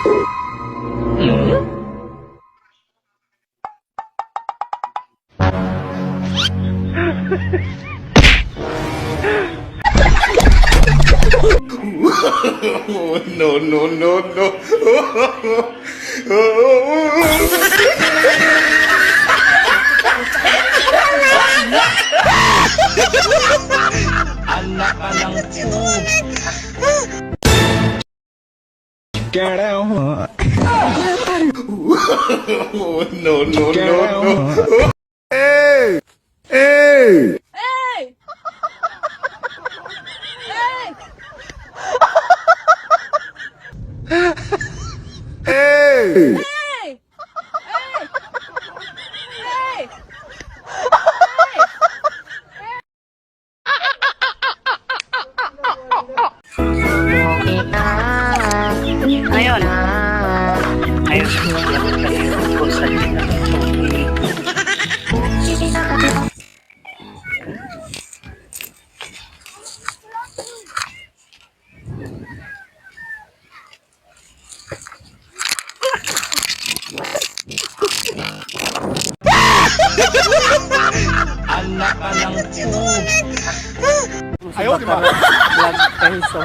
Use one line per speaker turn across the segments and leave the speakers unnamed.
No, no, no, no.
Anak ka ng
Get out.
No, no, no, no.
Hey! Hey!
Hey!
Hey!
Hey! Hey! Hey!
Ayun. Ayun. Kasi sa
anak ka ng
Ayaw, di ba? Vlog kayo, so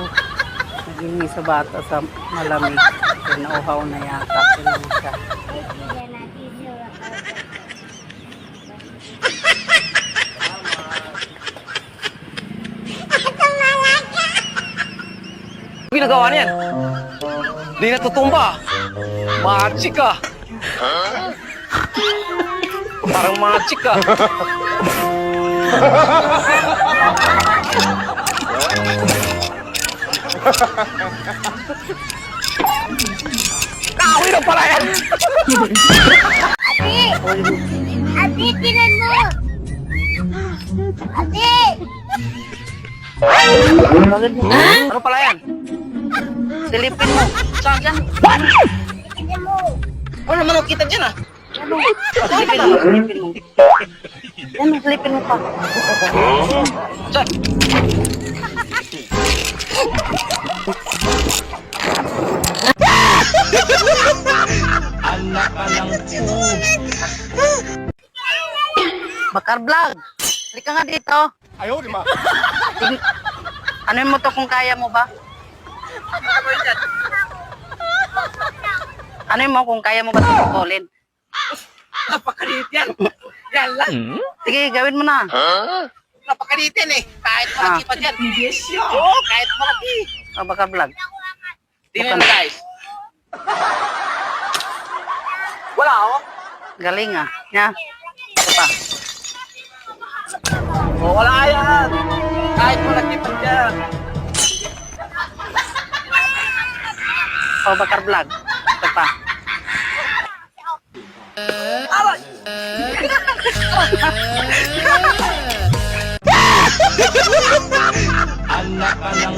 naging sa bata sa malamig. Kaya nauhaw na yata. Kailangan siya.
Ginagawa niyan? Di natutumba. Machi ka. Parang machi ka. Kaawin ang pala yan!
Ate, tinan mo! Ate!
Ano pala yan?
Silipin mo.
Saan dyan?
Tinan mo!
Wala naman ang kita dyan ah.
Silipin mo. Silipin mo. Yan, silipin mo pa.
Saan?
anak ka ng
Bakar Vlog. Halika nga dito.
Ayaw, di ba?
Ano mo to kung kaya mo ba? Ano mo kung kaya mo ba ito putulin?
Napakalit yan. Yan lang.
Sige, gawin mo na.
Napakalit yan eh. Kahit malaki pa dyan. Oo, kahit malaki.
Bakar Vlog.
Tingnan mo guys. Wala ako.
Galing ah. Nya. Ito pa.
Oh, wala yan. Kahit malaki pa dyan.
Bakar Vlog. Ito pa.
Aray!
anak ka ng